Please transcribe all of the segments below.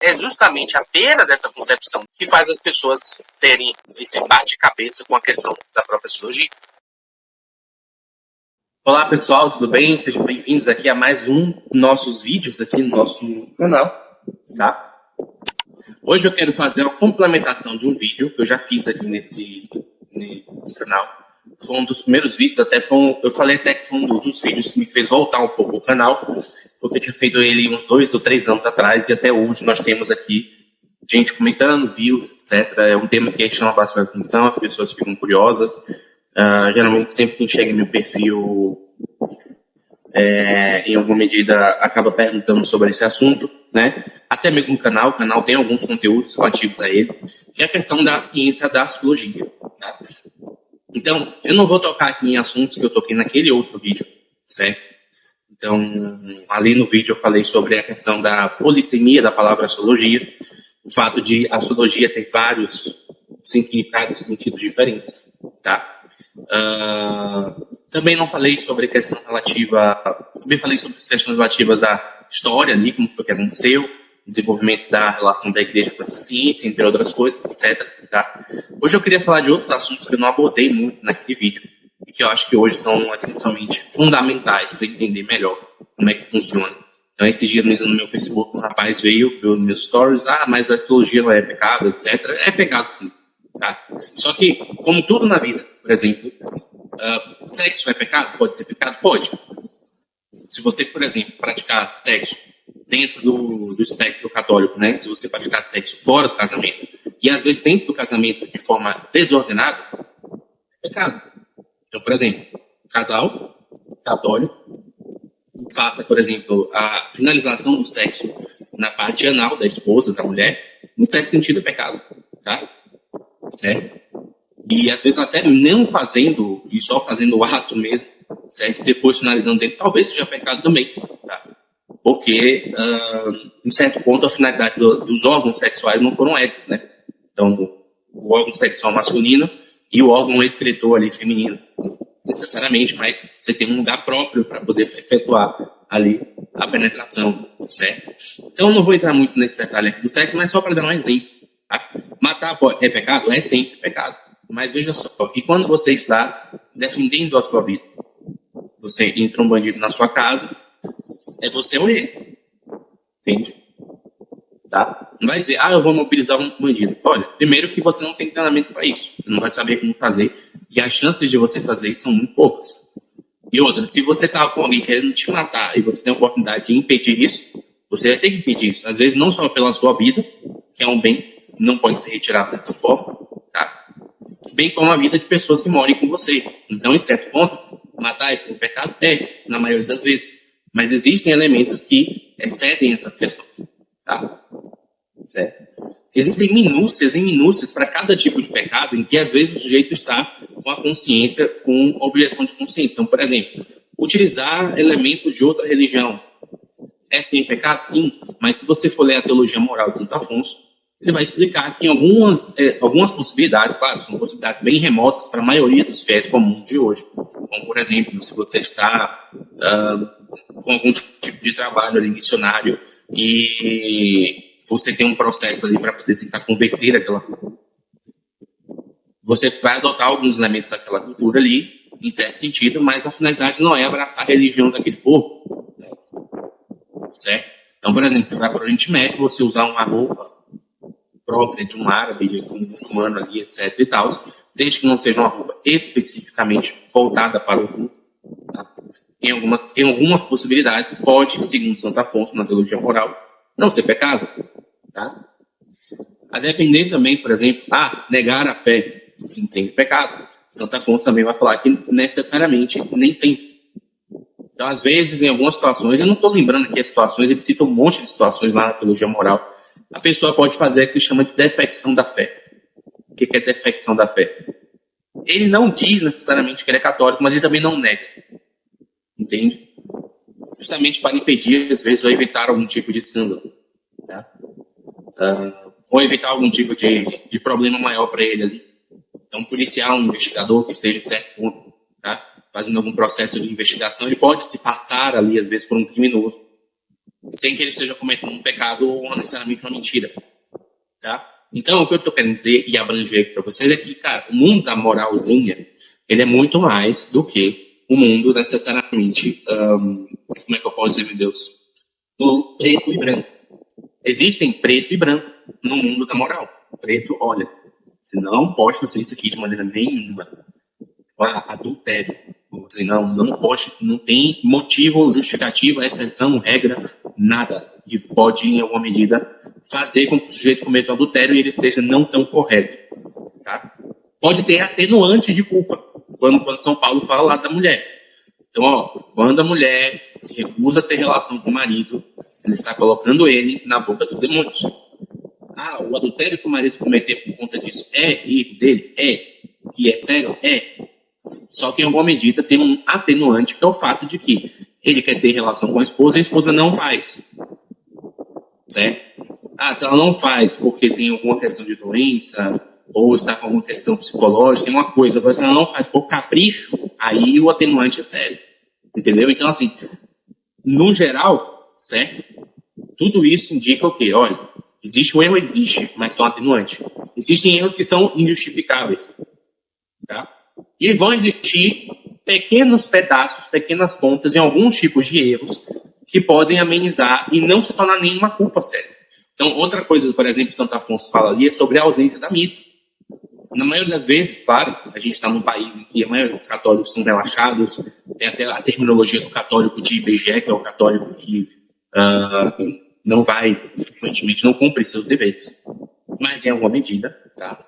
é justamente a perda dessa concepção que faz as pessoas terem esse bate-cabeça com a questão da própria astrologia. Olá pessoal, tudo bem? Sejam bem-vindos aqui a mais um dos nossos vídeos aqui no nosso canal, tá? Hoje eu quero fazer a complementação de um vídeo que eu já fiz aqui nesse canal. Foi um dos primeiros vídeos, eu falei até que foi um dos vídeos que me fez voltar um pouco o canal, porque eu tinha feito ele uns 2 ou 3 anos atrás e até hoje nós temos aqui gente comentando, views, etc. É um tema que chama bastante atenção, as pessoas ficam curiosas. Geralmente sempre quem chega em meu perfil em alguma medida acaba perguntando sobre esse assunto, né? Até mesmo o canal tem alguns conteúdos relativos a ele, que é a questão da ciência da astrologia, tá? Então, eu não vou tocar aqui em assuntos que eu toquei naquele outro vídeo, certo? Então, ali no vídeo eu falei sobre a questão da polissemia da palavra astrologia, o fato de a astrologia ter vários significados e sentidos diferentes, tá? Também não falei sobre a questão relativa, também falei sobre as questões relativas da história ali, como foi que aconteceu, o desenvolvimento da relação da igreja com essa ciência, entre outras coisas, etc. Tá? Hoje eu queria falar de outros assuntos que eu não abordei muito naquele vídeo e que eu acho que hoje são essencialmente fundamentais para entender melhor como é que funciona. Então, esses dias mesmo no meu Facebook, um rapaz veio nos meus stories, mas a astrologia não é pecado, etc. É pecado sim, tá? Só que, como tudo na vida, por exemplo, sexo é pecado? Pode ser pecado? Pode. Se você, por exemplo, praticar sexo dentro do espectro católico, né? Se você praticar sexo fora do casamento e às vezes dentro do casamento de forma desordenada, é pecado. Então, por exemplo, casal católico faça, por exemplo, a finalização do sexo na parte anal da esposa, da mulher, em certo sentido é pecado, tá? Certo? E às vezes até não fazendo, e só fazendo o ato mesmo, certo? Depois finalizando dentro, talvez seja pecado também, tá? Porque, em certo ponto, a finalidade dos órgãos sexuais não foram essas, né? Então, o órgão sexual masculino e o órgão excretor ali feminino, necessariamente, mas você tem um lugar próprio para poder efetuar ali a penetração, certo? Então, eu não vou entrar muito nesse detalhe aqui do sexo, mas só para dar um exemplo, tá? Matar é pecado? É sempre pecado. Mas veja só, e quando você está defendendo a sua vida, você entra um bandido na sua casa, é você ou ele, entende? Tá? Não vai dizer, eu vou mobilizar um bandido. Olha, primeiro que você não tem treinamento para isso, você não vai saber como fazer, e as chances de você fazer isso são muito poucas. E outra, se você está com alguém querendo te matar e você tem a oportunidade de impedir isso, você vai ter que impedir isso. Às vezes não só pela sua vida, que é um bem, não pode ser retirado dessa forma, tá? Bem como a vida de pessoas que moram com você. Então, em certo ponto, matar esse pecado na maioria das vezes. Mas existem elementos que excedem essas questões, tá? Certo? Existem minúcias e minúcias para cada tipo de pecado em que, às vezes, o sujeito está com a consciência, com a objeção de consciência. Então, por exemplo, utilizar elementos de outra religião é sim pecado? Sim. Mas se você for ler a Teologia Moral de Santo Afonso, ele vai explicar que em algumas possibilidades, claro, são possibilidades bem remotas para a maioria dos fiéis comuns de hoje. Como, por exemplo, se você está com algum tipo de trabalho ali missionário e você tem um processo ali para poder tentar converter aquela cultura, você vai adotar alguns elementos daquela cultura ali, em certo sentido, mas a finalidade não é abraçar a religião daquele povo, né? Certo? Então, por exemplo, você vai para o Oriente Médio, você usar uma roupa própria de um árabe, um muçulmano ali, etc. e tal, desde que não seja uma roupa especificamente voltada para o culto, tá? Em algumas possibilidades, pode, segundo Santo Afonso, na Teologia Moral, não ser pecado, tá? A depender também, por exemplo, negar a fé, sim, sempre pecado. Santo Afonso também vai falar que necessariamente, nem sempre. Então, às vezes, em algumas situações, eu não estou lembrando aqui as situações, ele cita um monte de situações lá na Teologia Moral, a pessoa pode fazer o que chama de defecção da fé. O que é defecção da fé? Ele não diz necessariamente que ele é católico, mas ele também não nega. Entende? Justamente para impedir, às vezes, ou evitar algum tipo de escândalo. Tá? Ou evitar algum tipo de problema maior para ele ali. Então, um policial, um investigador que esteja em certo ponto, tá? Fazendo algum processo de investigação, ele pode se passar ali, às vezes, por um criminoso. sem que ele esteja cometendo um pecado ou necessariamente uma mentira. Tá? Então, o que eu estou querendo dizer e abranger aqui para vocês é que, cara, o mundo da moralzinha, ele é muito mais do que o mundo necessariamente, como é que eu posso dizer, meu Deus, do preto e branco. Existem preto e branco no mundo da moral. Preto, olha, você não pode fazer isso aqui de maneira nenhuma. Adultério. Você não pode, não tem motivo, justificativa, exceção, regra, nada. E pode, em alguma medida, fazer com que o sujeito cometa um adultério e ele esteja não tão correto. Tá? Pode ter atenuantes de culpa, quando São Paulo fala lá da mulher. Então, quando a mulher se recusa a ter relação com o marido, ela está colocando ele na boca dos demônios. O adultério que o marido cometeu por conta disso é erro dele? É. E é sério? É. Só que, em alguma medida, tem um atenuante, que é o fato de que ele quer ter relação com a esposa não faz. Certo? Se ela não faz porque tem alguma questão de doença, ou está com alguma questão psicológica, é uma coisa. Agora, se ela não faz por capricho, aí o atenuante é sério. Entendeu? Então, assim, no geral, certo? Tudo isso indica o quê? Olha, existe um erro, existe, mas tem um atenuante. Existem erros que são injustificáveis. Tá? E vão existir pequenos pedaços, pequenas pontas em alguns tipos de erros que podem amenizar e não se tornar nenhuma culpa séria. Então, outra coisa, por exemplo, que Santo Afonso fala ali é sobre a ausência da missa. Na maioria das vezes, claro, a gente está num país em que a maioria dos católicos são relaxados, tem até a terminologia do católico de IBGE, que é o católico que não vai, frequentemente, não cumpre seus deveres. Mas, em alguma medida, tá?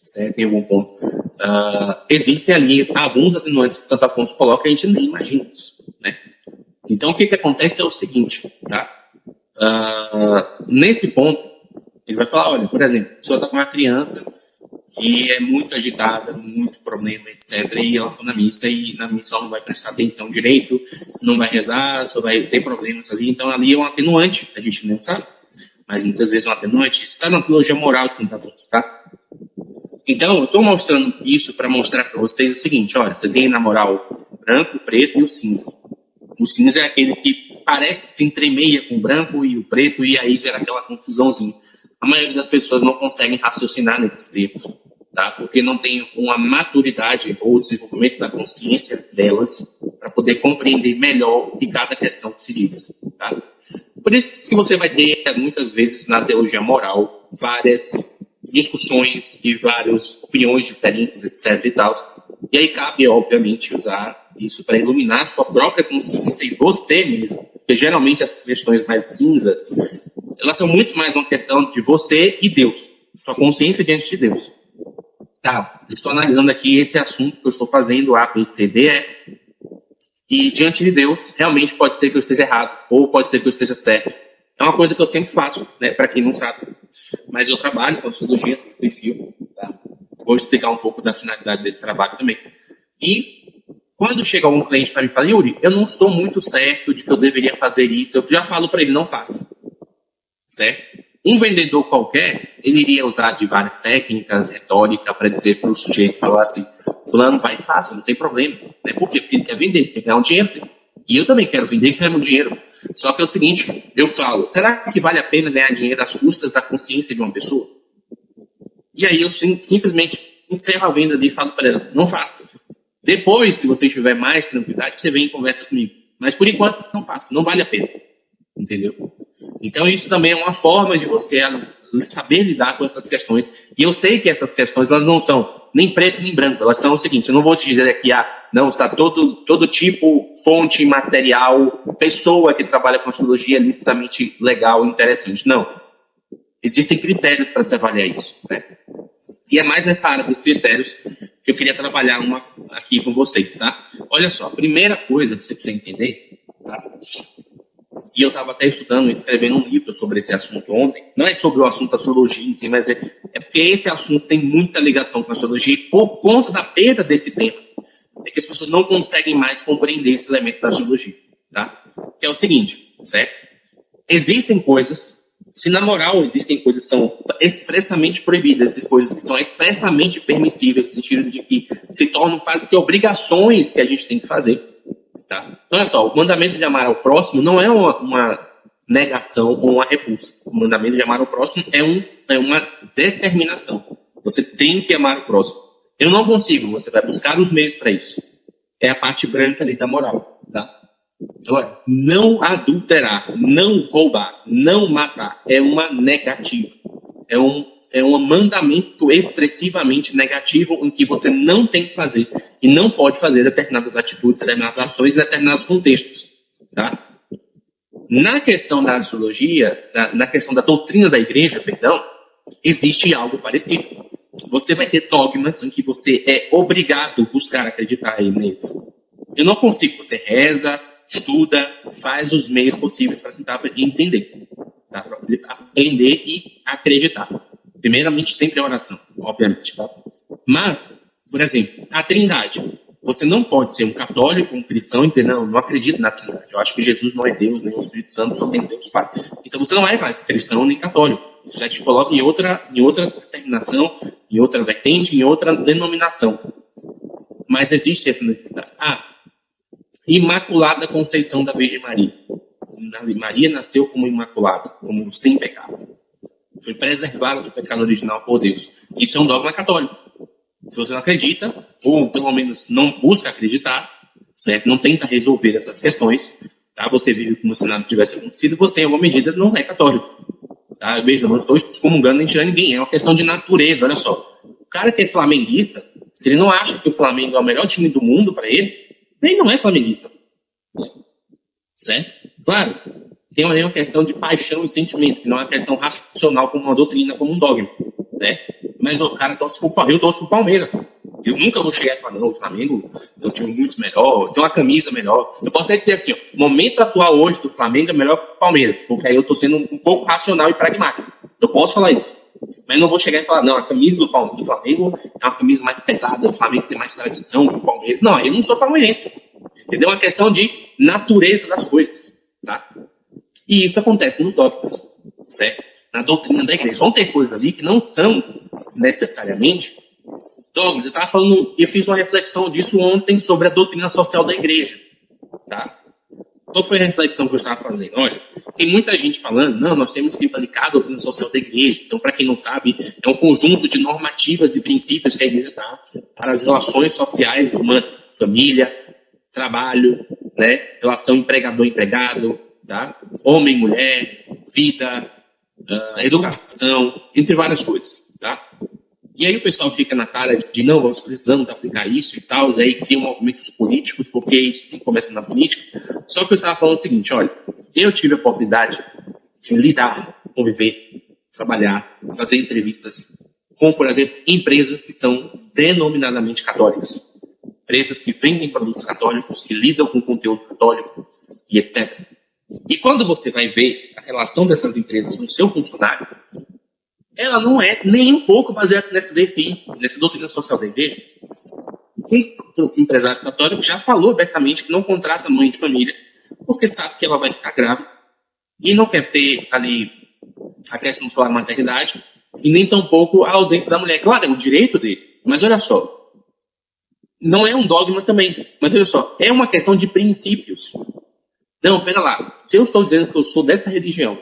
Certo? Em algum ponto. Existem ali alguns atenuantes que Santo Afonso coloca e a gente nem imagina isso, né? Então, o que acontece é o seguinte, tá? Nesse ponto, ele vai falar, olha, por exemplo, a pessoa está com uma criança que é muito agitada, muito problema, etc. E ela foi na missa e na missa ela não vai prestar atenção direito, não vai rezar, só vai ter problemas ali. Então, ali é um atenuante, a gente não sabe, mas muitas vezes é um atenuante. Isso está na teologia moral de Santo Afonso, tá? Então, eu estou mostrando isso para mostrar para vocês o seguinte, olha, você tem na moral o branco, o preto e o cinza. O cinza é aquele que parece que se entremeia com o branco e o preto e aí gera aquela confusãozinha. A maioria das pessoas não conseguem raciocinar nesses termos, tá? Porque não tem uma maturidade ou desenvolvimento da consciência delas para poder compreender melhor o que cada questão se diz, tá? Por isso que você vai ter, muitas vezes, na teologia moral, várias discussões e várias opiniões diferentes, etc. e tal. E aí cabe, obviamente, usar isso para iluminar a sua própria consciência e você mesmo. Porque geralmente essas questões mais cinzas, elas são muito mais uma questão de você e Deus. Sua consciência diante de Deus. Tá, eu estou analisando aqui esse assunto que eu estou fazendo, A, B, C, D, E. E diante de Deus, realmente pode ser que eu esteja errado, ou pode ser que eu esteja certo. É uma coisa que eu sempre faço, né, para quem não sabe. Mas eu trabalho com a sociologia, no perfil, tá? Vou explicar um pouco da finalidade desse trabalho também. E quando chega algum cliente para mim e fala, Yuri, eu não estou muito certo de que eu deveria fazer isso, eu já falo para ele, não faça. Certo? Um vendedor qualquer, ele iria usar de várias técnicas, retórica, para dizer para o sujeito, falar assim, fulano, vai e faça, não tem problema. Né? Por quê? Porque ele quer vender, ele quer ganhar um dinheiro. E eu também quero vender e ganhar meu dinheiro. Só que é o seguinte, eu falo, será que vale a pena ganhar dinheiro às custas da consciência de uma pessoa? E aí eu simplesmente encerro a venda ali e falo para ela, não faça. Depois, se você tiver mais tranquilidade, você vem e conversa comigo. Mas por enquanto, não faça, não vale a pena. Entendeu? Então isso também é uma forma de você saber lidar com essas questões. E eu sei que essas questões, elas não são nem preto nem branco. Elas são o seguinte, eu não vou te dizer aqui, não, está todo tipo, fonte, material, pessoa que trabalha com astrologia licitamente legal, interessante. Não. Existem critérios para se avaliar isso, né? E é mais nessa área dos critérios que eu queria trabalhar aqui com vocês, tá? Olha só, a primeira coisa que você precisa entender, tá? E eu estava até estudando e escrevendo um livro sobre esse assunto ontem. Não é sobre o assunto da astrologia em si, mas é porque esse assunto tem muita ligação com a astrologia e por conta da perda desse tema, é que as pessoas não conseguem mais compreender esse elemento da astrologia, tá? Que é o seguinte, certo? Existem coisas, se na moral existem coisas que são expressamente proibidas, existem coisas que são expressamente permissíveis, no sentido de que se tornam quase que obrigações que a gente tem que fazer. Tá? Então, olha só, o mandamento de amar ao próximo não é uma negação ou uma repulsa. O mandamento de amar o próximo é uma determinação. Você tem que amar o próximo. Eu não consigo, você vai buscar os meios para isso. É a parte branca ali da moral, tá? Agora, não adulterar, não roubar, não matar, é uma negativa. É um mandamento expressivamente negativo em que você não tem que fazer e não pode fazer determinadas atitudes, determinadas ações em determinados contextos, tá? Na questão da axiologia, na questão da doutrina da igreja, perdão, existe algo parecido. Você vai ter dogmas em que você é obrigado a buscar acreditar neles. Eu não consigo. Você reza, estuda, faz os meios possíveis para tentar entender. Tá? Para aprender e acreditar. Primeiramente, sempre a oração, obviamente. Tá? Mas, por exemplo, a Trindade. Você não pode ser um católico, um cristão e dizer, não acredito na Trindade. Eu acho que Jesus não é Deus, nem o Espírito Santo, só tem Deus Pai. Então você não é mais cristão nem católico. Você já te coloca em outra determinação, em outra vertente, em outra denominação. Mas existe essa necessidade. Imaculada Conceição da Virgem Maria. Maria nasceu como imaculada, como sem pecado. Foi preservada do pecado original por Deus. Isso é um dogma católico. Se você não acredita, ou pelo menos não busca acreditar, certo? Não tenta resolver essas questões, tá? Você vive como se nada tivesse acontecido, você, em alguma medida, não é católico. Tá? Veja, não estou excomungando nem tirando ninguém, é uma questão de natureza, olha só. O cara que é flamenguista, se ele não acha que o Flamengo é o melhor time do mundo para ele não é flamenguista. Certo? Claro, tem uma questão de paixão e sentimento, que não é uma questão racional como uma doutrina, como um dogma, né? Mas o cara torce pro Palmeiras, eu torço pro Palmeiras. Eu nunca vou chegar e falar, não, o Flamengo é um time muito melhor, tem uma camisa melhor. Eu posso até dizer assim, ó, o momento atual hoje do Flamengo é melhor que o Palmeiras, porque aí eu tô sendo um pouco racional e pragmático. Eu posso falar isso. Mas não vou chegar e falar, não, a camisa do Flamengo é uma camisa mais pesada, o Flamengo tem mais tradição que o Palmeiras. Não, eu não sou palmeirense. Entendeu? É uma questão de natureza das coisas, tá? E isso acontece nos dogmas, certo? Na doutrina da igreja. Vão ter coisas ali que não são necessariamente dogmas. Eu fiz uma reflexão disso ontem sobre a doutrina social da igreja, tá? Qual foi a reflexão que eu estava fazendo? Olha, tem muita gente falando, não, nós temos que aplicar a doutrina social da igreja. Então, para quem não sabe, é um conjunto de normativas e princípios que a igreja dá para as relações sociais humanas, família, trabalho, né, relação empregador-empregado, tá? Homem, mulher, vida, educação, entre várias coisas, tá? E aí o pessoal fica na cara de, não, nós precisamos aplicar isso e tal, e aí criam movimentos políticos, porque isso começa na política. Só que eu estava falando o seguinte, olha, eu tive a oportunidade de lidar, conviver, trabalhar, fazer entrevistas com, por exemplo, empresas que são denominadamente católicas. Empresas que vendem produtos católicos, que lidam com conteúdo católico e etc. E quando você vai ver a relação dessas empresas com o seu funcionário, ela não é nem um pouco baseada nessa doutrina social da igreja. O empresário católico já falou abertamente que não contrata mãe de família, porque sabe que ela vai ficar grávida e não quer ter ali a questão do salário maternidade e nem tampouco a ausência da mulher. Claro, é um direito dele, mas olha só, não é um dogma também, mas olha só, é uma questão de princípios. Não, pera lá, se eu estou dizendo que eu sou dessa religião,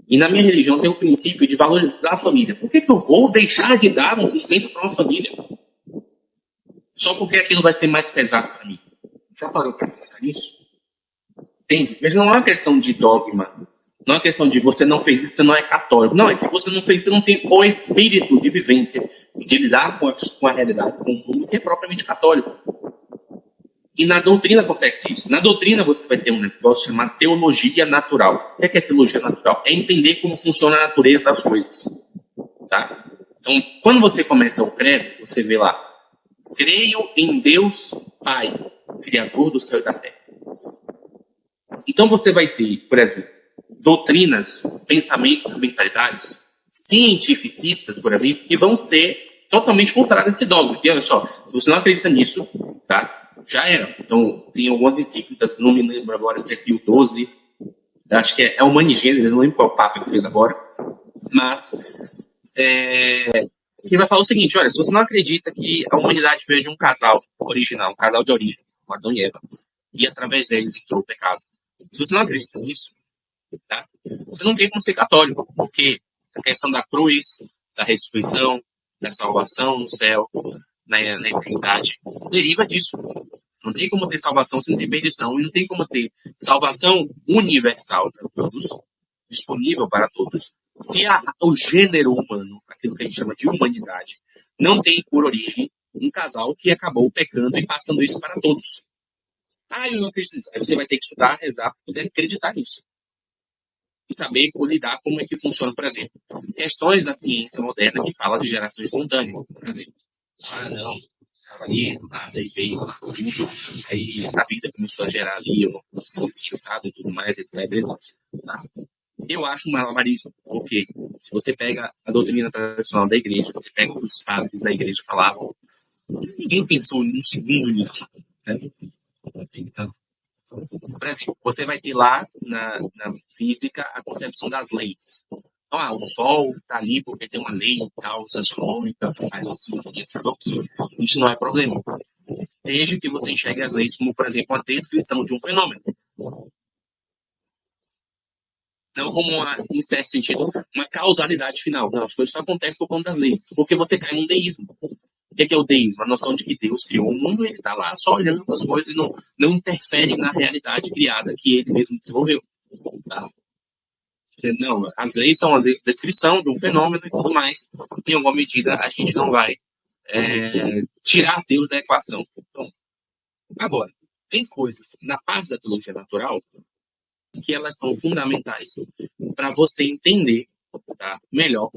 e na minha religião tem o princípio de valorizar a família, por que eu vou deixar de dar um sustento para uma família? Só porque aquilo vai ser mais pesado para mim. Já parou para pensar nisso? Entende? Mas não é uma questão de dogma, não é uma questão de você não fez isso, você não é católico. Não, é que você não fez, você não tem o espírito de vivência, de lidar com a realidade, com o mundo que é propriamente católico. E na doutrina acontece isso. Na doutrina você vai ter um negócio chamado teologia natural. O que é teologia natural? É entender como funciona a natureza das coisas. Tá? Então, quando você começa o credo, você vê lá, creio em Deus Pai, Criador do céu e da terra. Então você vai ter, por exemplo, doutrinas, pensamentos, mentalidades cientificistas, por exemplo, que vão ser totalmente contrárias a esse dogma. E olha só, se você não acredita nisso, tá? Já era. Então, tem algumas encíclicas, não me lembro agora se é Pio XII, acho que é Humanigênero, não lembro qual papa que fez agora, mas que vai falar o seguinte, olha, se você não acredita que a humanidade veio de um casal original, um casal de origem, Adão e Eva, e através deles entrou o pecado, se você não acredita nisso, Tá? Você não tem como ser católico, porque a questão da cruz, da ressurreição, da salvação no céu, na eternidade, deriva disso. Não tem como ter salvação se não tem perdição, e não tem como ter salvação universal para todos, disponível para todos, se o gênero humano, aquilo que a gente chama de humanidade, não tem por origem um casal que acabou pecando e passando isso para todos. Eu não acredito nisso. Aí você vai ter que estudar, rezar, para poder acreditar nisso. E saber lidar como é que funciona, por exemplo, questões da ciência moderna que fala de geração espontânea, por exemplo. Não, estava ali, nada, e veio tudo, aí a vida começou a gerar ali, assim, assado e tudo mais, etc. Tá? Eu acho um malabarismo, porque se você pega a doutrina tradicional da igreja, você pega o que os padres da igreja falavam, ninguém pensou em um segundo nisso. Né? Então, por exemplo, você vai ter lá na física a concepção das leis. Então, o Sol está ali porque tem uma lei e tal, astronômica, que faz assim, sabe o que? Isso não é problema. Desde que você enxergue as leis como, por exemplo, uma descrição de um fenômeno. Não como, em certo sentido, uma causalidade final. Não, as coisas só acontecem por conta das leis. Porque você cai num deísmo. O que é o deísmo? A noção de que Deus criou o mundo e ele está lá só olhando as coisas e não interfere na realidade criada que ele mesmo desenvolveu. Tá? Não, as leis são uma descrição de um fenômeno e tudo mais. Em alguma medida, a gente não vai tirar Deus da equação. Então, agora, tem coisas na parte da teologia natural que elas são fundamentais para você entender, tá, melhor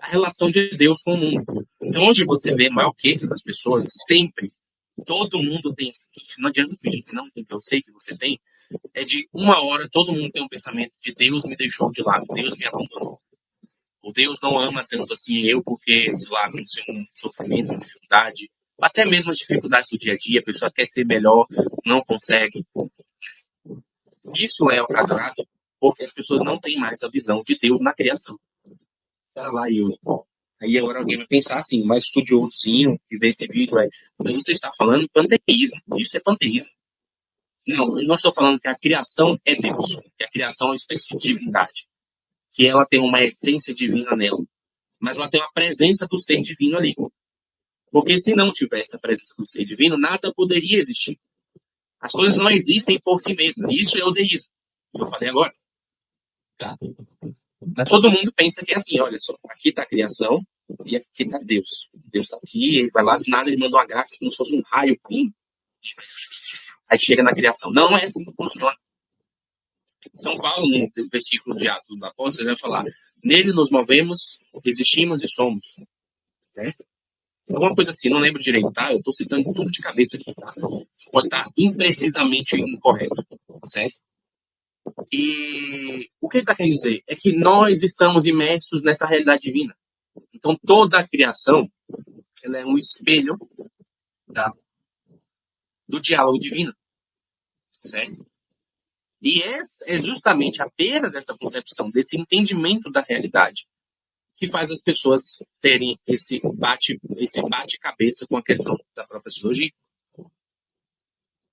a relação de Deus com o mundo. Então, onde você vê a maior queixa das pessoas, sempre, todo mundo tem essa queixa. Não adianta fingir que não tem, que eu sei que você tem. É de uma hora, todo mundo tem um pensamento de Deus me deixou de lado, Deus me abandonou. O Deus não ama tanto assim eu, porque, sei lá, não sei, um sofrimento, uma dificuldade, até mesmo as dificuldades do dia a dia, a pessoa quer ser melhor, não consegue. Isso é ocasionado porque as pessoas não têm mais a visão de Deus na criação. Tá lá eu. Aí agora alguém vai pensar assim, mais estudiosozinho, que vê esse vídeo, mas você está falando panteísmo. Isso é panteísmo. Não, eu não estou falando que a criação é Deus, que a criação é uma espécie de divindade, que ela tem uma essência divina nela, mas ela tem uma presença do ser divino ali. Porque se não tivesse a presença do ser divino, nada poderia existir. As coisas não existem por si mesmas. Isso é o deísmo, que eu falei agora. Tá? Mas todo mundo pensa que é assim, olha só, aqui está a criação e aqui está Deus. Deus está aqui, ele vai lá, do nada ele manda uma graça como se fosse um raio, aí chega na criação. Não é assim que funciona. São Paulo, no versículo de Atos dos Apóstolos, vai falar, nele nos movemos, existimos e somos. Né? Alguma coisa assim, não lembro direito, tá? Eu estou citando tudo de cabeça aqui, tá? Pode estar imprecisamente incorreto, certo? E o que ele está querendo dizer é que nós estamos imersos nessa realidade divina. Então, toda a criação ela é um espelho, tá, do diálogo divino, certo? E é justamente a perda dessa concepção, desse entendimento da realidade, que faz as pessoas terem esse bate-cabeça com a questão da própria astrologia.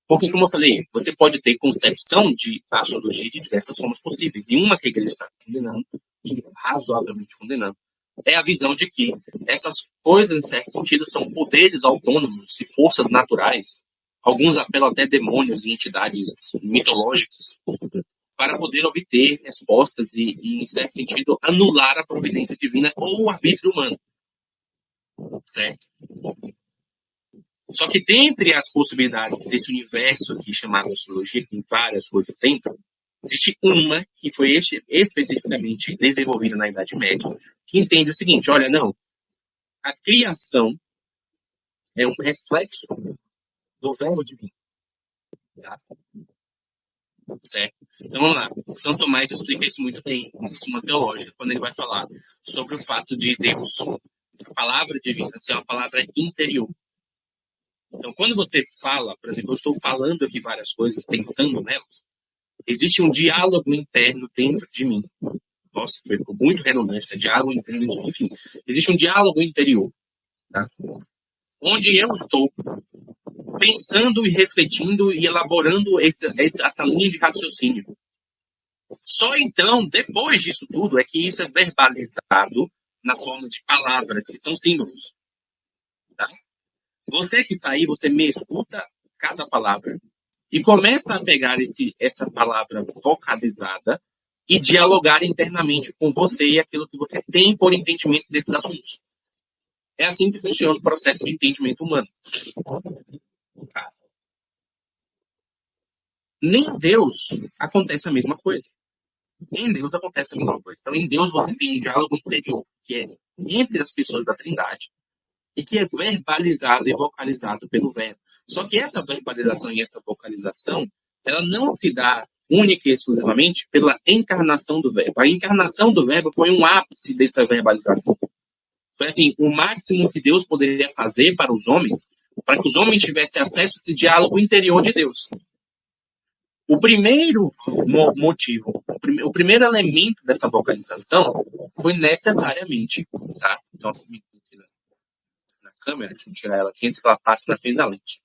Porque, como eu falei, você pode ter concepção de astrologia de diversas formas possíveis. E uma que a igreja está condenando, e razoavelmente condenando, é a visão de que essas coisas, em certo sentido, são poderes autônomos e forças naturais. Alguns apelam até demônios e entidades mitológicas para poder obter respostas e, em certo sentido, anular a providência divina ou o arbítrio humano. Certo? Só que dentre as possibilidades desse universo aqui chamado astrologia, que tem várias coisas dentro, existe uma que foi especificamente desenvolvida na Idade Média, que entende o seguinte, olha, não, a criação é um reflexo do verbo divino. Tá? Certo? Então vamos lá. São Tomás explica isso muito bem em Suma Teológica, quando ele vai falar sobre o fato de Deus, a palavra divina, ser uma palavra interior. Então, quando você fala, por exemplo, eu estou falando aqui várias coisas, pensando nelas, existe um diálogo interno dentro de mim. Nossa, foi muito redundante, né? Diálogo interno dentro de mim. Enfim, existe um diálogo interior, tá? Onde eu estou pensando e refletindo e elaborando essa linha de raciocínio. Só então, depois disso tudo, é que isso é verbalizado na forma de palavras, que são símbolos. Tá? Você que está aí, você me escuta cada palavra e começa a pegar essa palavra vocalizada e dialogar internamente com você e aquilo que você tem por entendimento desses assuntos. É assim que funciona o processo de entendimento humano. Tá? Nem em Deus acontece a mesma coisa. Em Deus acontece a mesma coisa. Então, em Deus você tem um diálogo interior, que é entre as pessoas da Trindade, e que é verbalizado e vocalizado pelo verbo. Só que essa verbalização e essa vocalização, ela não se dá única e exclusivamente pela encarnação do verbo. A encarnação do verbo foi um ápice dessa verbalização. Foi assim, o máximo que Deus poderia fazer para os homens, para que os homens tivessem acesso a esse diálogo interior de Deus. O primeiro motivo, o primeiro elemento dessa vocalização foi necessariamente, tá? Então, na câmera, deixa eu tirar ela aqui antes que ela passe na frente da lente.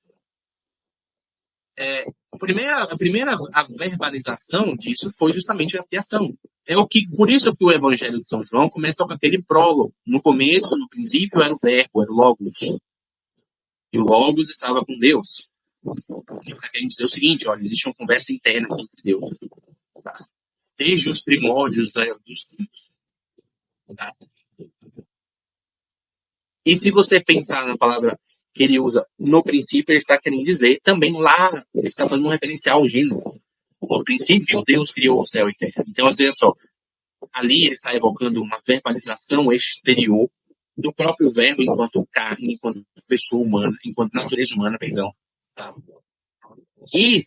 A verbalização disso foi justamente a criação. Por isso que o Evangelho de São João começa com aquele prólogo. No começo, no princípio, era o verbo, era o Logos. E o Logos estava com Deus. E fica querendo dizer o seguinte, olha, existe uma conversa interna entre Deus. Tá? Desde os primórdios dos tempos. Tá? E se você pensar na palavra que ele usa no princípio, ele está querendo dizer também lá, ele está fazendo um referencial ao Gênesis. No princípio, Deus criou o céu e a terra. Então, veja só, ali ele está evocando uma verbalização exterior do próprio verbo enquanto carne, enquanto pessoa humana, enquanto natureza humana, perdão. Tá? E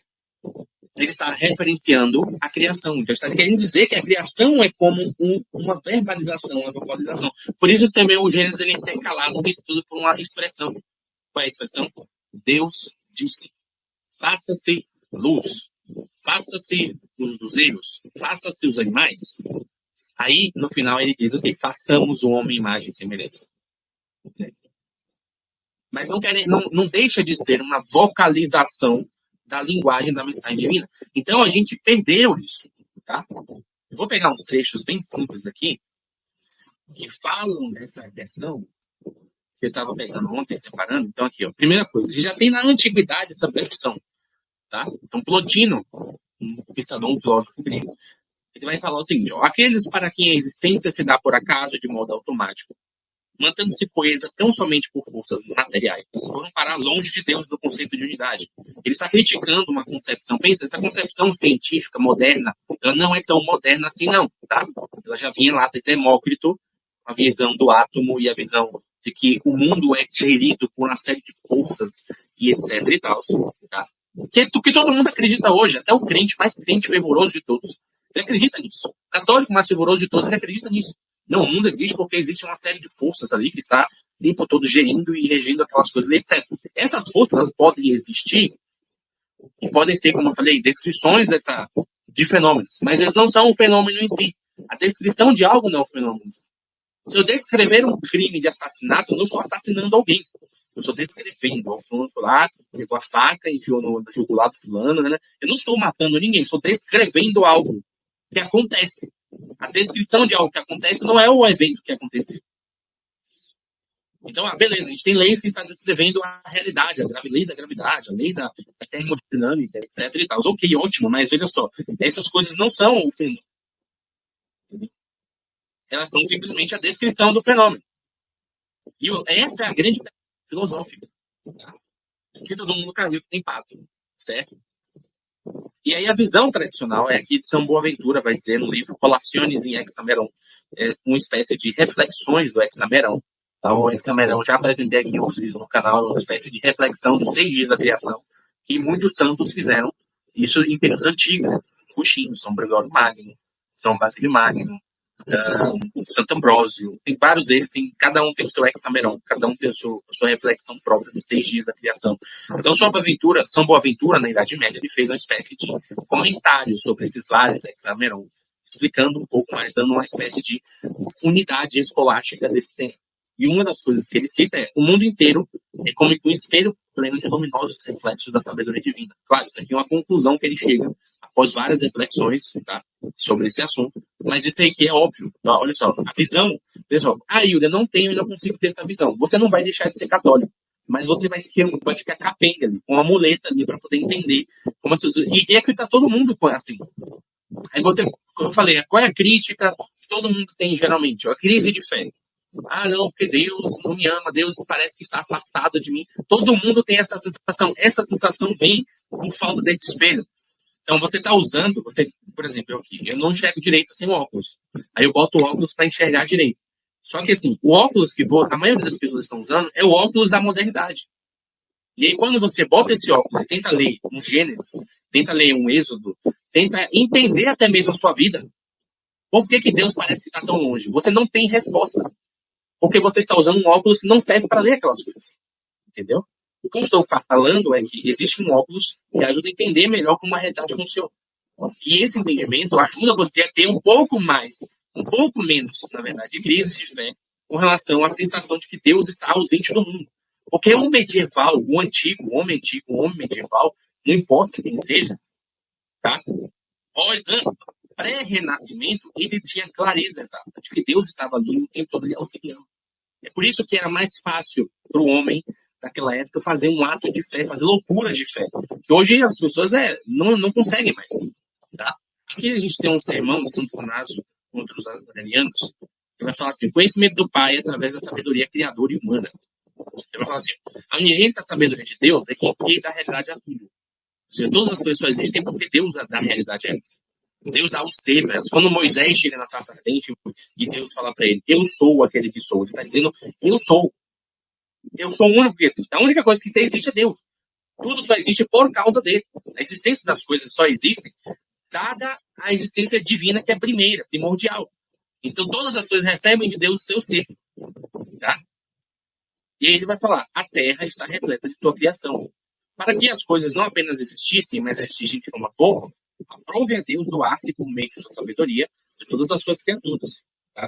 ele está referenciando a criação. Então, ele está querendo dizer que a criação é como uma verbalização, uma vocalização. Por isso que também o Gênesis ele é intercalado de tudo por uma expressão. Qual é a expressão? Deus disse, faça-se luz, faça-se os luzeiros, faça-se os animais. Aí, no final, ele diz o quê? Façamos o homem imagem e semelhança. Mas não deixa de ser uma vocalização da linguagem da mensagem divina. Então, a gente perdeu isso. Tá? Eu vou pegar uns trechos bem simples aqui que falam dessa questão que eu estava pegando ontem, separando. Então, aqui, ó, primeira coisa, já tem na antiguidade essa precisão. Tá? Então, Plotino, um pensador, um filósofo grego, ele vai falar o seguinte, ó, aqueles para quem a existência se dá por acaso de modo automático, mantendo-se coesa tão somente por forças materiais, foram parar longe de Deus do conceito de unidade. Ele está criticando uma concepção, pensa, essa concepção científica moderna, ela não é tão moderna assim não, tá? Ela já vinha lá de Demócrito, a visão do átomo e a visão de que o mundo é gerido por uma série de forças e etc e tal, tá? Que todo mundo acredita hoje, até o crente mais crente fervoroso de todos, ele acredita nisso. O católico mais fervoroso de todos, ele acredita nisso. Não, o mundo existe porque existe uma série de forças ali que está o tempo todo gerindo e regindo aquelas coisas, etc. Essas forças elas podem existir e podem ser, como eu falei, descrições de fenômenos, mas eles não são um fenômeno em si. A descrição de algo não é um fenômeno. Se eu descrever um crime de assassinato, eu não estou assassinando alguém. Eu estou descrevendo. O fulano foi lá, pegou a faca, enfiou no jugular do fulano. Né? Eu não estou matando ninguém, estou descrevendo algo que acontece. A descrição de algo que acontece não é o evento que aconteceu. Então, beleza, a gente tem leis que estão descrevendo a realidade, a lei da gravidade, a lei da termodinâmica, etc. E tal. Ok, ótimo, mas veja só, essas coisas não são o fenômeno. Elas são simplesmente a descrição do fenômeno. E essa é a grande filosófica. Tá? Que todo mundo caiu que tem pato, certo? E aí a visão tradicional é aqui de São Boaventura, vai dizer no livro Colaciones em Hexameron, uma espécie de reflexões do Hexameron. Tá? O Hexameron já apresentei aqui no canal, uma espécie de reflexão dos 6 dias da criação, que muitos santos fizeram, isso em períodos antigos, né? Agostinho, São Gregório Magno, São Basílio Magno, Santo Ambrósio, tem vários deles, cada um tem o seu hexameron, cada um tem a sua reflexão própria dos 6 dias da criação. Então, São Boaventura, na Idade Média, ele fez uma espécie de comentário sobre esses vários hexameron, explicando um pouco mais, dando uma espécie de unidade escolástica desse tema. E uma das coisas que ele cita é: o mundo inteiro é como um espelho pleno de luminosos reflexos da sabedoria divina. Claro, isso aqui é uma conclusão que ele chega a após várias reflexões, tá, sobre esse assunto. Mas isso aí que é óbvio. Olha só, a visão, pessoal, Yuri, eu não tenho e não consigo ter essa visão. Você não vai deixar de ser católico, mas você vai ficar capenga ali, com uma muleta ali para poder entender como essas. E é que tá todo mundo assim. Aí você, como eu falei, qual é a crítica que todo mundo tem geralmente? A crise de fé. Ah, não, porque Deus não me ama, Deus parece que está afastado de mim. Todo mundo tem essa sensação. Essa sensação vem por falta desse espelho. Então você está usando, por exemplo, eu não enxergo direito sem óculos. Aí eu boto o óculos para enxergar direito. Só que assim, o óculos que a maioria das pessoas estão usando é o óculos da modernidade. E aí quando você bota esse óculos, tenta ler um Gênesis, tenta ler um Êxodo, tenta entender até mesmo a sua vida. Por que Deus parece que está tão longe? Você não tem resposta. Porque você está usando um óculos que não serve para ler aquelas coisas. Entendeu? O que eu estou falando é que existe um óculos que ajuda a entender melhor como a realidade funciona. E esse entendimento ajuda você a ter um pouco menos, na verdade, de crise de fé com relação à sensação de que Deus está ausente do mundo. Porque o medieval, o homem medieval, não importa quem seja, tá? Pré-renascimento, ele tinha clareza exata de que Deus estava ali o tempo todo auxiliando. É por isso que era mais fácil para o homem daquela época fazer um ato de fé, fazer loucura de fé. Que hoje as pessoas não conseguem mais. Tá? Aqui a gente tem um sermão de Santo Anásio contra os arianos, que vai falar assim: conhecimento do Pai através da sabedoria criadora e humana. Ele vai falar assim: a unigênita sabedoria de Deus é quem cria da realidade a tudo. Ou seja, todas as coisas só existem porque Deus dá realidade a elas. Deus dá o ser para elas. Quando Moisés chega na sarça ardente e Deus fala para ele: eu sou aquele que sou, ele está dizendo: eu sou. Eu sou o único que existe. A única coisa que existe é Deus. Tudo só existe por causa dele. A existência das coisas só existe dada a existência divina, que é primeira, primordial. Então todas as coisas recebem de Deus o seu ser. Tá? E aí ele vai falar: a terra está repleta de tua criação. Para que as coisas não apenas existissem, mas existissem de forma boa, aprove a Deus doar-se por meio de sua sabedoria de todas as suas criaturas. Tá?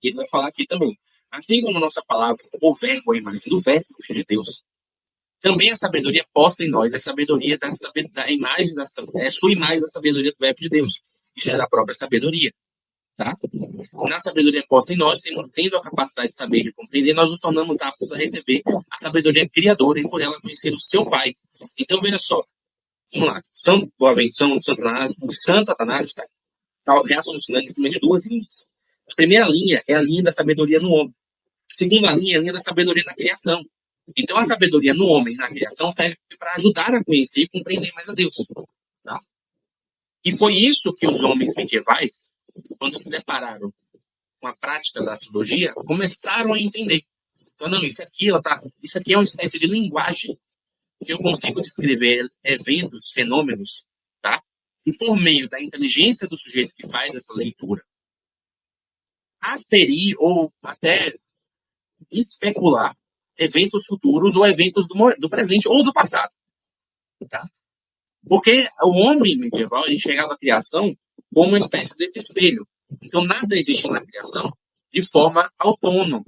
E ele vai falar aqui também: assim como a nossa palavra, o verbo, a imagem do verbo, filho de Deus, também a sabedoria posta em nós, a sabedoria da imagem, sua imagem da sabedoria do verbo de Deus. Isso é da própria sabedoria. Tá? Na sabedoria posta em nós, tendo a capacidade de saber e de compreender, nós nos tornamos aptos a receber a sabedoria criadora e por ela conhecer o seu Pai. Então, veja só. Vamos lá. Santo Atanásio está raciocinando em cima de duas linhas. A primeira linha é a linha da sabedoria no homem. A segunda linha é a linha da sabedoria na criação. Então, a sabedoria no homem e na criação serve para ajudar a conhecer e compreender mais a Deus. Tá? E foi isso que os homens medievais, quando se depararam com a prática da astrologia, começaram a entender. Então, não, isso aqui é uma espécie de linguagem que eu consigo descrever eventos, fenômenos, tá? E por meio da inteligência do sujeito que faz essa leitura, aferir ou até especular eventos futuros ou eventos do presente ou do passado. Tá? Porque o homem medieval ele enxergava a criação como uma espécie desse espelho. Então, nada existe na criação de forma autônoma.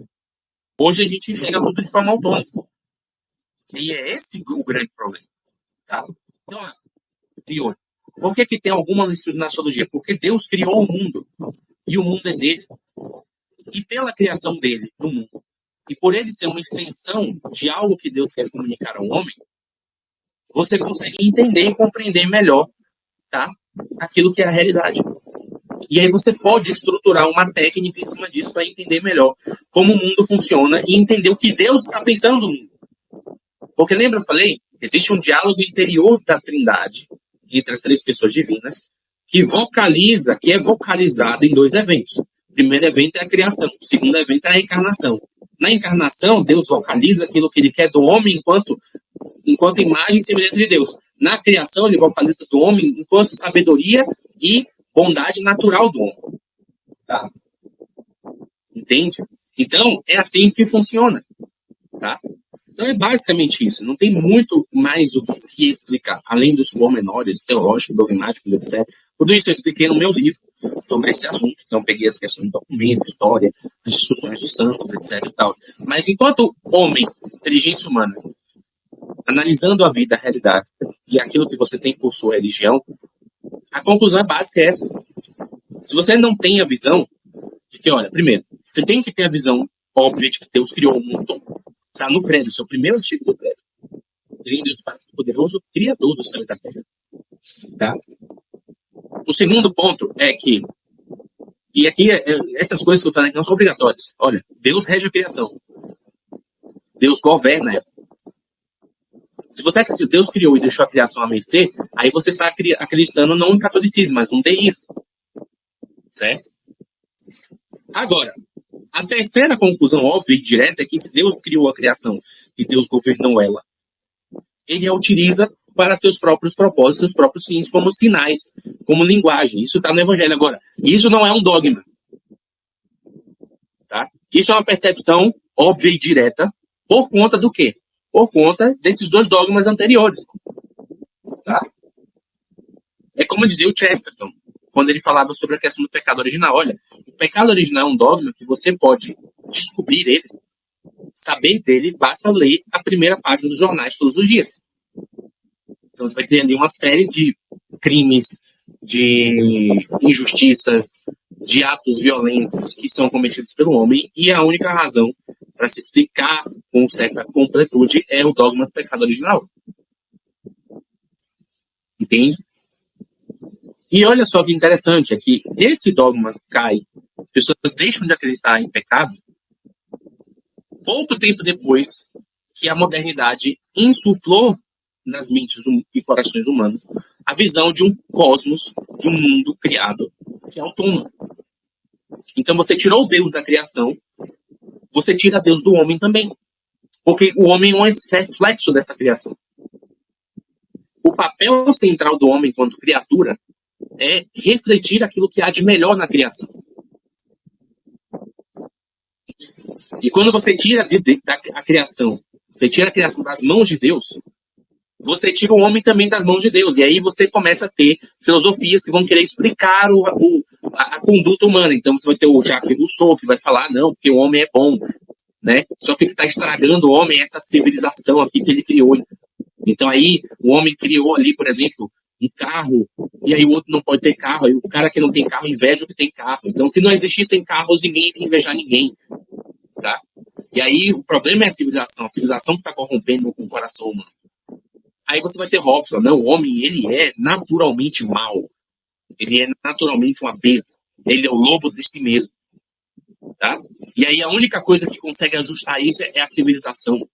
Hoje a gente enxerga tudo de forma autônoma. E é esse o grande problema. Tá? Então, Teor, por que tem alguma mistura na astrologia? Porque Deus criou o mundo. E o mundo é dele. E pela criação dele, do mundo, e por ele ser uma extensão de algo que Deus quer comunicar ao homem, você consegue entender e compreender melhor, tá? Aquilo que é a realidade. E aí você pode estruturar uma técnica em cima disso para entender melhor como o mundo funciona e entender o que Deus está pensando no mundo. Porque lembra, eu falei, existe um diálogo interior da Trindade, entre as três pessoas divinas, que é vocalizado em dois eventos. O primeiro evento é a criação, o segundo evento é a encarnação. Na encarnação, Deus vocaliza aquilo que ele quer do homem enquanto imagem e semelhança de Deus. Na criação, ele vocaliza do homem enquanto sabedoria e bondade natural do homem. Tá? Entende? Então, é assim que funciona. Tá? Então, é basicamente isso. Não tem muito mais o que se explicar, além dos pormenores teológicos, dogmáticos, etc. Tudo isso eu expliquei no meu livro sobre esse assunto. Então, peguei as questões de documento, história, as discussões dos santos, etc. E tal. Mas, enquanto homem, inteligência humana, analisando a vida, a realidade e aquilo que você tem por sua religião, A conclusão básica é essa. Se você não tem a visão de que, olha, primeiro, você tem que ter a visão óbvia de que Deus criou o mundo. Está no credo, seu primeiro artigo do credo. Ele é Deus Pai poderoso, criador do céu e da terra. Tá? O segundo ponto é que, e aqui essas coisas que eu estou falando não são obrigatórias. Olha, Deus rege a criação. Deus governa ela. Se você acredita que Deus criou e deixou a criação à mercê, aí você está acreditando não em catolicismo, mas no deísmo. Certo? Agora, a terceira conclusão óbvia e direta é que se Deus criou a criação e Deus governou ela, ele a utiliza para seus próprios propósitos, seus próprios fins, como sinais, como linguagem. Isso está no Evangelho. Agora, isso não é um dogma. Tá? Isso é uma percepção óbvia e direta por conta do quê? Por conta desses dois dogmas anteriores. Tá? É como dizia o Chesterton, quando ele falava sobre a questão do pecado original. Olha, o pecado original é um dogma que você pode descobrir ele, saber dele, basta ler a primeira página dos jornais todos os dias. Então você vai ter ali uma série de crimes, de injustiças, de atos violentos que são cometidos pelo homem, e a única razão para se explicar com certa completude é o dogma do pecado original. Entende? E olha só que interessante, é que esse dogma cai, as pessoas deixam de acreditar em pecado pouco tempo depois que a modernidade insuflou nas mentes e corações humanos a visão de um cosmos, de um mundo criado que é autônomo. Então você tirou Deus da criação, você tira Deus do homem também. Porque o homem é um reflexo dessa criação. O papel central do homem enquanto criatura é refletir aquilo que há de melhor na criação. E quando você tira a criação, você tira a criação das mãos de Deus, você tira o homem também das mãos de Deus. E aí você começa a ter filosofias que vão querer explicar a conduta humana. Então você vai ter o Jacques Rousseau, que vai falar, não, porque o homem é bom. Né? Só que o que está estragando o homem é essa civilização aqui que ele criou. Então aí o homem criou ali, por exemplo, um carro, e aí o outro não pode ter carro, aí o cara que não tem carro inveja o que tem carro. Então se não existissem carros, ninguém ia invejar ninguém. Tá? E aí o problema é a civilização que está corrompendo com o coração humano. Aí você vai ter Hobbes, não, o homem ele é naturalmente mau, ele é naturalmente uma besta, ele é o lobo de si mesmo. Tá? E aí a única coisa que consegue ajustar isso é a civilização.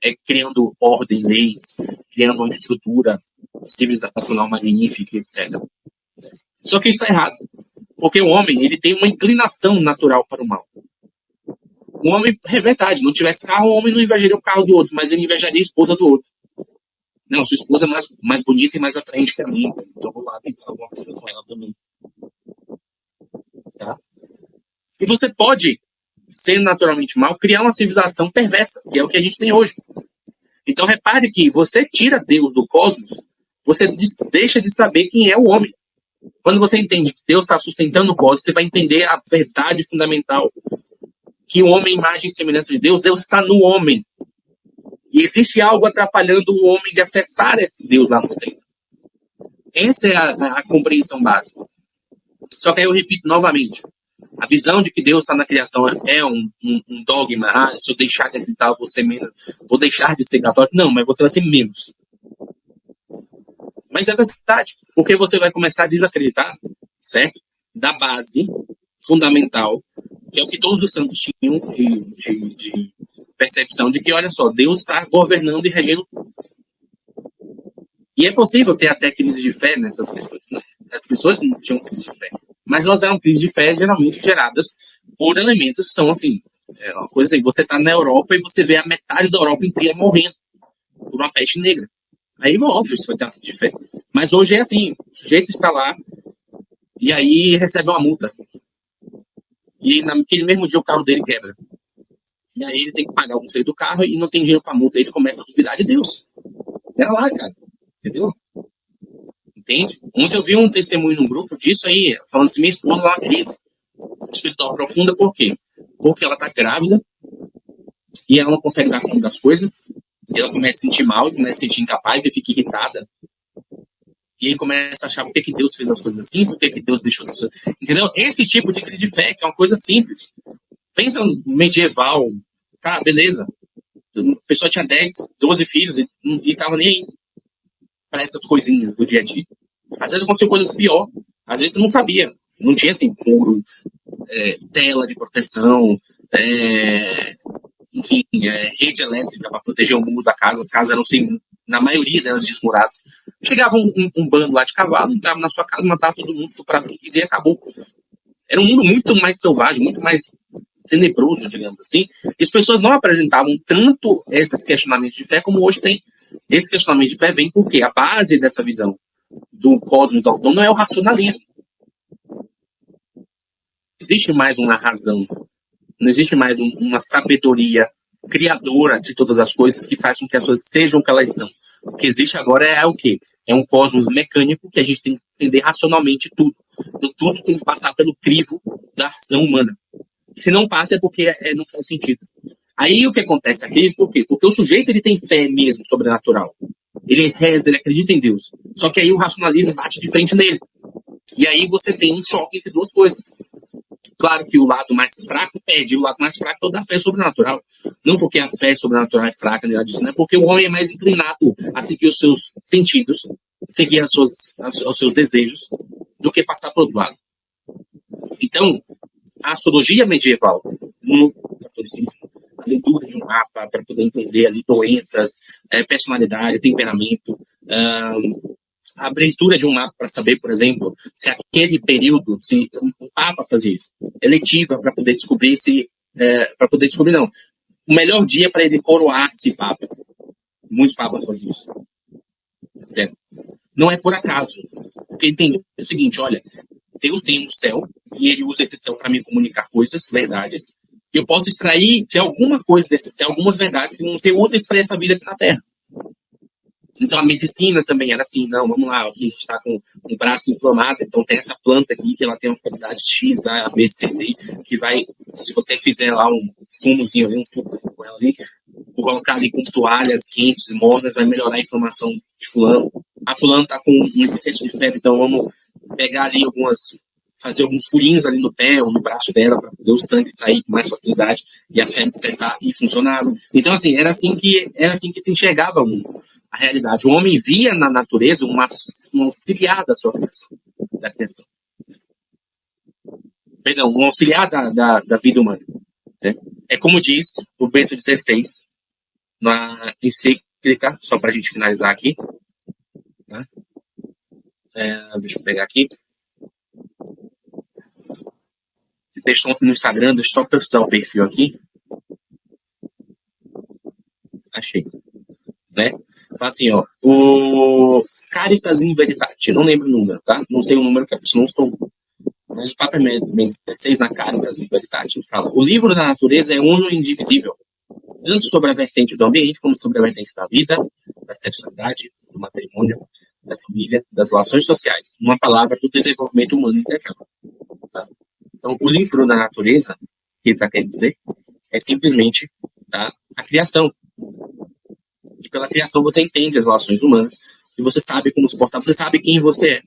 É criando ordem, leis, criando uma estrutura civilizacional magnífica, etc. Só que isso está errado. Porque o homem ele tem uma inclinação natural para o mal. O homem, é verdade, não tivesse carro, o homem não invejaria o carro do outro, mas ele invejaria a esposa do outro. Não, sua esposa é mais bonita e mais atraente que a minha, então eu vou lá tentar alguma coisa com ela também. Tá? E você pode, sendo naturalmente mal, criar uma civilização perversa, que é o que a gente tem hoje. Então repare que você tira Deus do cosmos, você deixa de saber quem é o homem. Quando você entende que Deus está sustentando o cosmos, você vai entender a verdade fundamental. Que o homem é imagem e semelhança de Deus, Deus está no homem. E existe algo atrapalhando o homem de acessar esse Deus lá no centro. Essa é a compreensão básica. Só que aí eu repito novamente. A visão de que Deus está na criação é um dogma. Ah, se eu deixar de acreditar, eu vou ser menos. Vou deixar de ser católico. Não, mas você vai ser menos. Mas é verdade. Porque você vai começar a desacreditar, certo? Da base fundamental, que é o que todos os santos tinham de percepção de que, olha só, Deus está governando e regendo. E é possível ter até crise de fé nessas questões. Né? As pessoas não tinham crise de fé. Mas elas eram crises de fé geralmente geradas por elementos que são assim, uma coisa assim, você está na Europa e você vê a metade da Europa inteira morrendo por uma peste negra. Aí, óbvio, você vai ter uma crise de fé. Mas hoje é assim, o sujeito está lá e aí recebe uma multa. E naquele mesmo dia o carro dele quebra. E aí ele tem que pagar o conselho do carro e não tem dinheiro para multa. Aí ele começa a duvidar de Deus. Era lá, cara. Entendeu? Entende? Ontem eu vi um testemunho num grupo disso aí, falando assim, minha esposa lá uma crise espiritual profunda, por quê? Porque ela tá grávida e ela não consegue dar conta das coisas, e ela começa a sentir mal, começa a se sentir incapaz e fica irritada. E aí começa a achar por que Deus fez as coisas assim, por que Deus deixou isso. Entendeu? Esse tipo de crise de fé, que é uma coisa simples. Pensa no medieval, tá, beleza. A pessoa tinha 10, 12 filhos e tava nem aí para essas coisinhas do dia a dia. Às vezes aconteceu coisas pior. Às vezes você não sabia. Não tinha, assim, muro, tela de proteção, enfim, rede elétrica para proteger o muro da casa. As casas eram, assim, na maioria delas, desmuradas. Chegava um bando lá de cavalo, entrava na sua casa, matava todo mundo, estuprava quem quiser e acabou. Era um mundo muito mais selvagem, muito mais tenebroso, digamos assim. E as pessoas não apresentavam tanto esses questionamentos de fé como hoje tem. Esse questionamento de fé vem porque a base dessa visão do cosmos autônomo é o racionalismo. Não existe mais uma razão, não existe mais uma sabedoria criadora de todas as coisas que faz com que as coisas sejam o que elas são. O que existe agora é o quê? É um cosmos mecânico que a gente tem que entender racionalmente tudo. Então, tudo tem que passar pelo crivo da razão humana. E se não passa é porque não faz sentido. Aí o que acontece aqui, por quê? Porque o sujeito ele tem fé mesmo sobrenatural. Ele reza, ele acredita em Deus. Só que aí o racionalismo bate de frente nele. E aí você tem um choque entre duas coisas. Claro que o lado mais fraco perde, o lado mais fraco é o da fé sobrenatural. Não porque a fé sobrenatural é fraca, nada disso, não é porque o homem é mais inclinado a seguir os seus sentidos, seguir os seus desejos, do que passar para o outro lado. Então, a astrologia medieval, no catolicismo, a leitura de um mapa para poder entender ali doenças, personalidade, temperamento, a abertura de um mapa para saber, por exemplo, se aquele período, se o Papa fazia isso, eletiva para poder descobrir não, o melhor dia para ele coroar-se Papa. Muitos papas faziam isso. Certo? Não é por acaso. Porque entende é o seguinte, olha, Deus tem um céu e ele usa esse céu para me comunicar coisas, verdades. E eu posso extrair de alguma coisa desse céu algumas verdades que vão ser úteis para essa vida aqui na Terra. Então a medicina também era assim, não, vamos lá, aqui a gente está com um braço inflamado, então tem essa planta aqui que ela tem uma qualidade X, A, B, C, D, que vai, se você fizer lá um fumozinho ali, um suco com ela ali, colocar ali com toalhas quentes, mornas, vai melhorar a inflamação de fulano. A fulano está com um excesso de febre, então vamos pegar ali fazer alguns furinhos ali no pé ou no braço dela para poder o sangue sair com mais facilidade e a febre cessar e funcionava. Então, assim, era assim que se enxergava a realidade. O homem via na natureza um auxiliar da sua criação, da criação. Perdão, um auxiliar da vida humana. Né? É como diz o Bento XVI, na encíclica, só para a gente finalizar aqui. Né? Deixa eu pegar aqui. Se texto no Instagram, deixa eu só pesquisar o perfil aqui. Achei. Né? Fala assim, ó. O Caritas in Veritate. Não lembro o número, tá? Não sei o número que a pessoa não estou. Mas o Papa Bento XVI, na Caritas in Veritate, fala: o livro da natureza é uno e indivisível, tanto sobre a vertente do ambiente, como sobre a vertente da vida, da sexualidade, do matrimônio, da família, das relações sociais. Uma palavra, do desenvolvimento humano integral. Tá? Então, o livro da natureza, que ele está querendo dizer, é simplesmente, tá, a criação. E pela criação você entende as relações humanas, e você sabe como se portar, você sabe quem você é.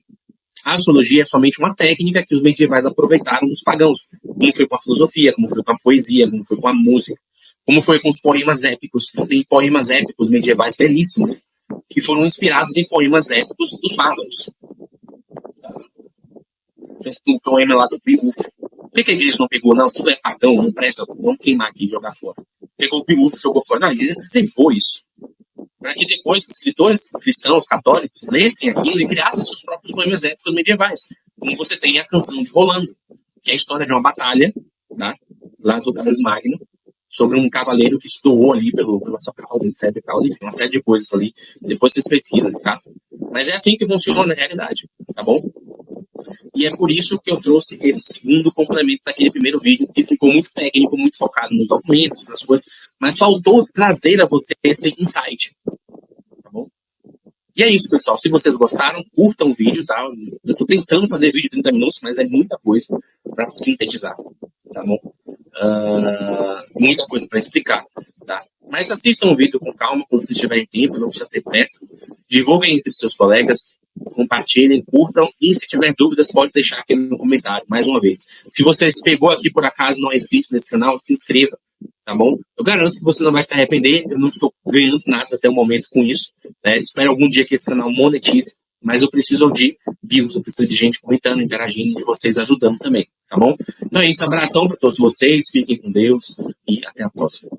A astrologia é somente uma técnica que os medievais aproveitaram dos pagãos, como foi com a filosofia, como foi com a poesia, como foi com a música, como foi com os poemas épicos. Então, tem poemas épicos medievais belíssimos, que foram inspirados em poemas épicos dos bárbaros. Tem um poema lá do Beowulf. Por que a igreja não pegou? Não, tudo é pagão, não presta, vamos queimar aqui e jogar fora. Pegou o Beowulf e jogou fora. Não, ele reservou isso. Para que depois os escritores cristãos, católicos, lessem aquilo e criassem seus próprios poemas épicos medievais. Como você tem a canção de Rolando, que é a história de uma batalha, tá? Lá do Carlos Magno, sobre um cavaleiro que estouou ali pela sua causa, etc. Enfim, uma série de coisas ali. Depois vocês pesquisam, tá? Mas é assim que funciona na realidade, tá bom? E é por isso que eu trouxe esse segundo complemento daquele primeiro vídeo, que ficou muito técnico, muito focado nos documentos, nas coisas, mas faltou trazer a você esse insight, tá bom? E é isso, pessoal. Se vocês gostaram, curtam o vídeo, tá? Eu tô tentando fazer vídeo de 30 minutos, mas é muita coisa para sintetizar, tá bom? Muita coisa para explicar, tá? Mas assistam o vídeo com calma, quando vocês tiverem tempo, não precisa ter pressa. Divulguem entre seus colegas, compartilhem, curtam, e se tiver dúvidas, pode deixar aqui no comentário, mais uma vez. Se você se pegou aqui por acaso, não é inscrito nesse canal, se inscreva, tá bom? Eu garanto que você não vai se arrepender, eu não estou ganhando nada até o momento com isso, né? Espero algum dia que esse canal monetize, mas eu preciso de views, eu preciso de gente comentando, interagindo, e vocês ajudando também, tá bom? Então é isso, abração para todos vocês, fiquem com Deus, e até a próxima.